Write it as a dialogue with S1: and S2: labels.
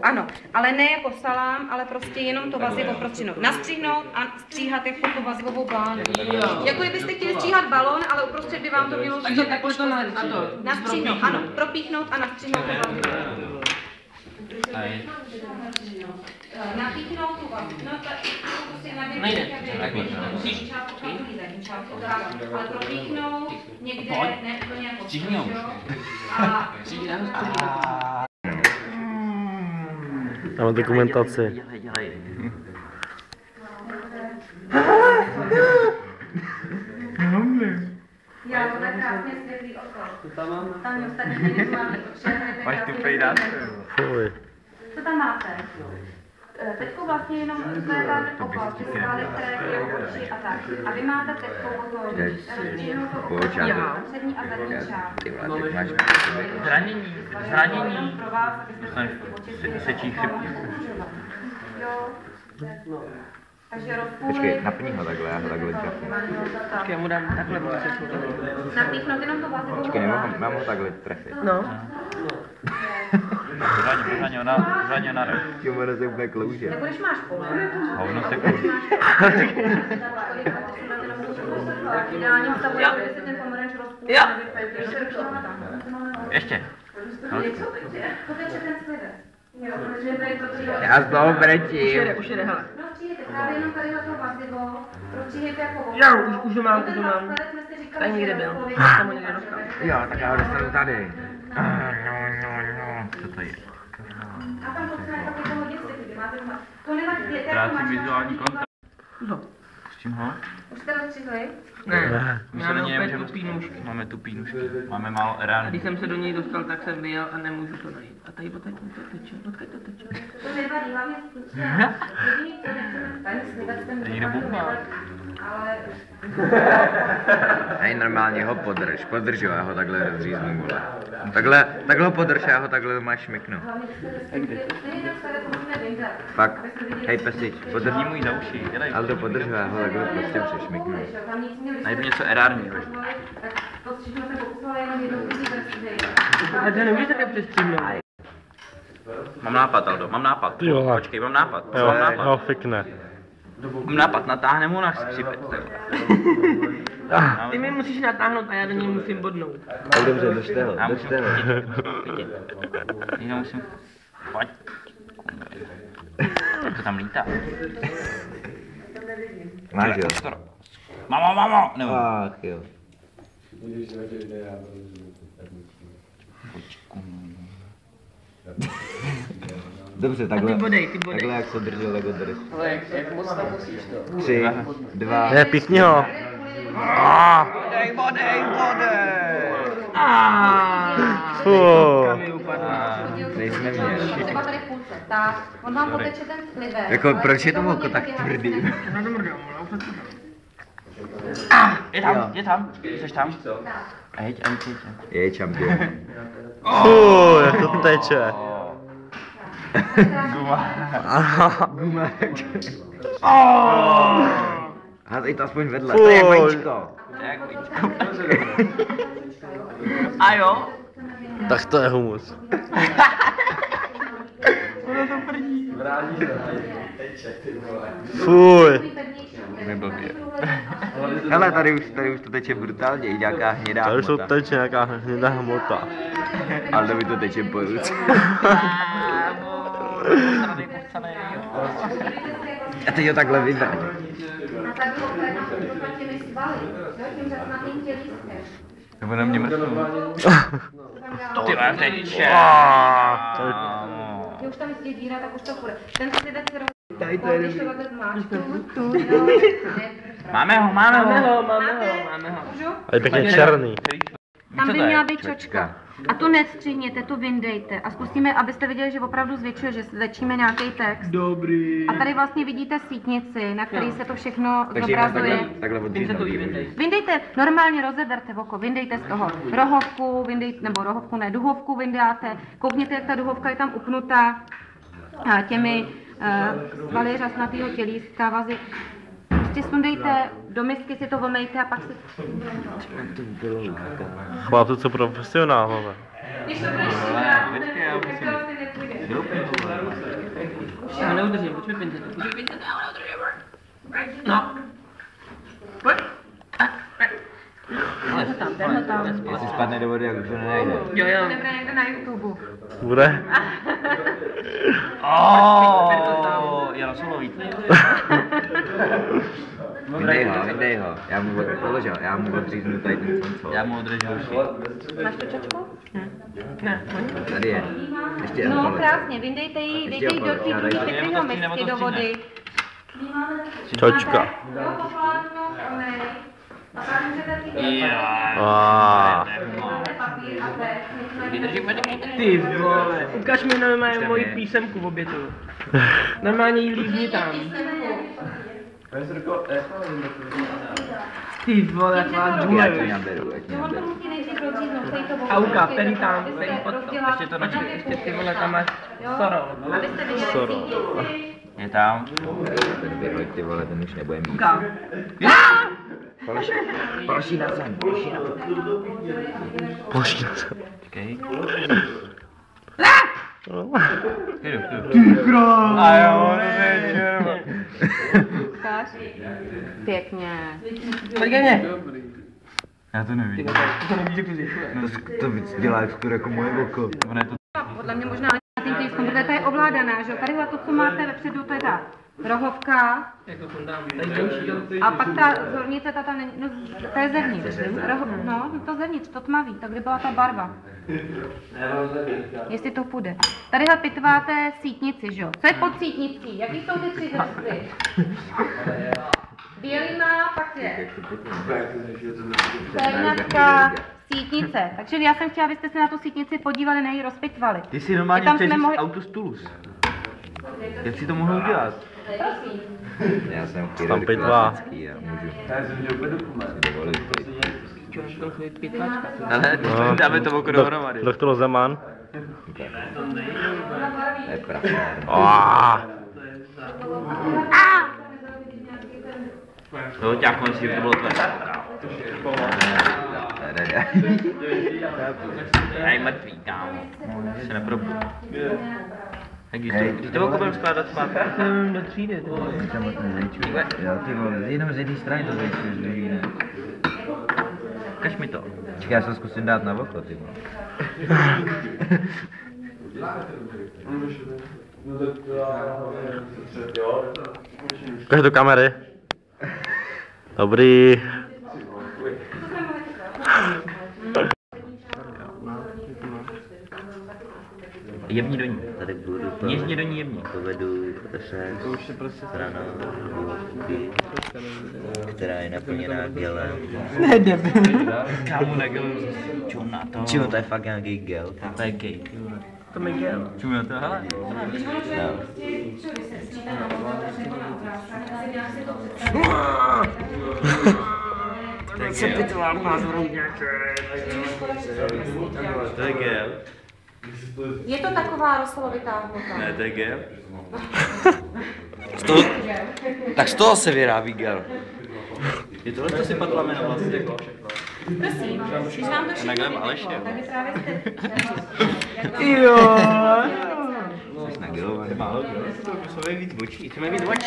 S1: Ano, ale ne jako salám, ale prostě jenom to vazivo prostřihnout. Nastříhnout a stříhat jako to vazivovou blánu. Jako kdybyste chtěli stříhat balón, ale uprostřed by vám to mělo
S2: takže takhle to
S1: nastříhnout, ano, propíchnout a nastříhnout to vazivo. Napíchnout tu vazivo, no tak prostě musíš ale propíchnout někde, ne úplně jako
S3: Máme dokumentaci.
S1: Já to tak krásně světlý oko. Tam ostatní nevizuálně potřebujete.
S4: Máš tu pejdáčku.
S3: Fuj.
S1: Co tam máte? Teďko vlastně jenom zvedáte oko, ty svaly, které kryjou oči a tak. A vy máte teďko potom rozdílnou to oko, přední a zadní část.
S4: Zranění. Sečí chřipku.
S1: Jo. Takže
S4: Počkej, napni ho takhle, já ho takhle trefím.
S2: Počkej, já mu dám takhle
S1: napíchnout jenom to vazivo.
S4: Počkej, mám ho takhle trefit.
S2: No.
S4: Pořádně na rek. Tím ono se úplně klouže.
S1: Jako když máš pole.
S4: Hovno se klouže.
S1: Ideálním stavu, aby se ten pomeranč rozpůl.
S4: Ještě.
S1: To teče ten slivec.
S4: Já z toho brečím.
S2: Už jde, hele.
S1: Prostříhejte právě jenom tady to vazivo. Prostříhejte jako vodu.
S2: Já už ho mám. Tady někde byl. Tam ho někde dostal.
S4: Jo, tak já ho dostanu tady. Co to je?
S1: A tam potřebujeme takový toho děsky, kdy máte doma. To nevadí,
S4: Ztrácím vizuální kontakt.
S2: No.
S4: Pustím ho?
S1: Už jste rozstřihli?
S2: Ne.
S4: My se do něj nemůžeme
S2: tupý nůžky.
S4: Máme tupý nůžky. Máme málo
S2: A
S4: erán.
S2: když jsem se do něj dostal, tak jsem vyjel a nemůžu to najít. A tady odkud to teče, odkud to teče.
S1: To nevadí, hlavně jediný, co nechceme, ten slivec ten
S4: Někdo bubná.
S1: ale...
S4: Hej, normálně ho podrž, jo, já ho takhle rozříznu, vole. Takhle ho podrž, já ho takhle máš šmiknu. Fakt, hej pesič, podrží můj za uši, ale to podrž, já ho takhle prostě přešmiknu. Najdu něco erárního.
S2: A to nemůžeš také přestříhnout.
S4: Mám nápad, Aldo, mám nápad.
S3: Jo.
S4: Počkej, mám nápad.
S3: Jo, fikne.
S4: Mám nápad, natáhneme ho na skřipec.
S2: Ty mi musíš natáhnout a já do něj musím bodnout.
S4: Dobře, držte ho. Já musím... Pojď. Jak to tam lítá? Máš jo? Mamo! Nebo... Ach jo. Dobře, takhle,
S2: ty bodej.
S4: takhle jak se držel, tak ho drž.
S2: Ale jak moc tam musíš to?
S4: 3, 2...
S3: Ne, píchni ho.
S4: Bodej!
S3: Fuh.
S4: Nejsme měli.
S1: Třeba tady v půlce, tak on vám poteče ten slivec.
S4: Jako, proč je to oko tak tvrdý? Je tam, jsi tam? Jeď. Je čampion.
S3: Fuh, jak to teče.
S4: Guma. Házej to aspoň vedle, to je jak vajíčko.
S2: A jo?
S3: Tak to je humus. Fuj.
S4: Neblbě. Hele, tady už to teče brutálně, i nějaká hnědá
S3: Tady už to
S4: hmota.
S3: teče nějaká hnědá hmota.
S4: Ale mi to teče po ruce. A teď ho takhle vybrať.
S1: A tak bylo to jenom těmi svaly, jo, tím řasnatým tělískem.
S4: Nebo na mě mrtvou. Ty máš teče.
S1: Když už tam je díra, tak už to půjde. Ten slivec, kterou...
S2: Tady to je
S1: Když to takhle máš, tu.
S4: Máme ho.
S1: Můžu?
S3: A je pěkně černý.
S1: Tam by měla být čočka. A tu nestřihněte, tu vyndejte. A zkusíme, abyste viděli, že opravdu zvětšuje, že začíme nějaký text.
S2: Dobrý.
S1: A tady vlastně vidíte sítnici, na který se to všechno zobrazuje.
S4: Takhle odříznout.
S1: Vyndejte, normálně rozeberte oko, vyndejte z toho rohovku, duhovku vyndáte. Koukněte, jak ta duhovka je tam upnutá těmi svaly řasnatýho tělíska, vazy. Prostě sundejte do misky, si to vomejte a pak si...
S3: Chlapci, co profesionálové.
S1: Když to budeš
S2: Já neudržím, pojď vypínte to. Pojď vypínte to, já neudržím. No. Pojď.
S1: Ten ho tam.
S4: Jestli spadne do vody, jak už to nenajde.
S2: Jo.
S1: Nebude někde na YouTube.
S3: Bude?
S4: Já na solo víc. Vydej ho. Já mu odříznu tady ten koncov. Já mu odříznu uši.
S1: Máš tu čočku?
S2: Ne.
S4: Tady je. Ještě
S1: No krásně, vyndejte ji do té druhé Petriho misky do vody.
S3: Čočka.
S1: Jo, poplánu, onej. A pak můžete si papír a
S2: Ty vole, ukaž mi normálně moji písemku v obětu. Normálně jí líbni tam. Ty vole, jak má džungel. Auka, tady tam, tady pod to. Ještě to nočí, ještě ty vole, tam máš Soro.
S1: Abyste viděli sítici.
S4: Je tam. Ten vyhoď, ty vole, ten už nebude mít.
S2: Kam?
S4: Položí na zem, položí na to.
S3: Položí na zem.
S4: Počkej. Ty král! A jo, nevím.
S1: Ukáž. Pěkně.
S2: Pojďme.
S4: Já to nevím.
S2: To nevíš, jak to zjišťuje.
S4: To víc dělá skoro jako moje oko.
S1: Podle mě možná na tím klíčku, protože ta je ovládaná, že jo? Tadyhle to, co máte vepředu, to je ta rohovka.
S2: Jako to dám, tady
S1: A pak ta zornice, ta tam není, no to je zevnitř. No, to zevnitř, to tmavý, tak kde byla ta barva. Jestli to půjde. Tadyhle pitváte sítnici, že jo? Co je pod sítnicí? Jaký jsou ty 3 vrstvy? Bělina, pak je černatka, sítnice. Takže já jsem chtěla, abyste se na tu sítnici podívali, ne ji rozpitvali.
S4: Ty si normálně přežíš autostulus. Jak si to mohl udělat?
S1: Prosím.
S4: Já jsem
S3: Tam
S4: klasický a můžu si dovolit. Ale dáme to oko dohromady.
S3: Doktor Zeman.
S4: To je prasár. No, těkno si, to bylo tvé. Aj mrtvý, kámo. Se neprobudu. Když to oko budeme skládat zpátky?
S2: do třídy, to je.
S4: Jo, ty vole, jenom z jedné strany to zajišťuješ, z druhé ne. Ukaž mi to. Čekaj, já se zkusím dát na oko, ty vole.
S3: Ukaž do kamery. Dobrý.
S4: Jebni do ní. Tady budu to. Něžně do ní jebni. Povedu stranou důvodky, která je naplněná gelem.
S2: Ne, debil.
S4: Kámo, na gelu. Čum na to. Čum, to je fakt nějaký gel. To je gay.
S2: To mi gel.
S4: Čum na to, hele. No.
S2: Co ty to mám názoru?
S4: To je gel.
S1: Je to taková rosolovitá hmota.
S4: Ne, to je gel. Tak z toho se vyrábí gel. Je tohle to sypat lamena vlastně jako všechno.
S1: Prosím, když vám to všechno
S4: Aleše.
S1: tak vy právě jste...
S2: Jo.
S4: Jsi na gelové. Málo, to musíme víc očí. Chceme víc očí.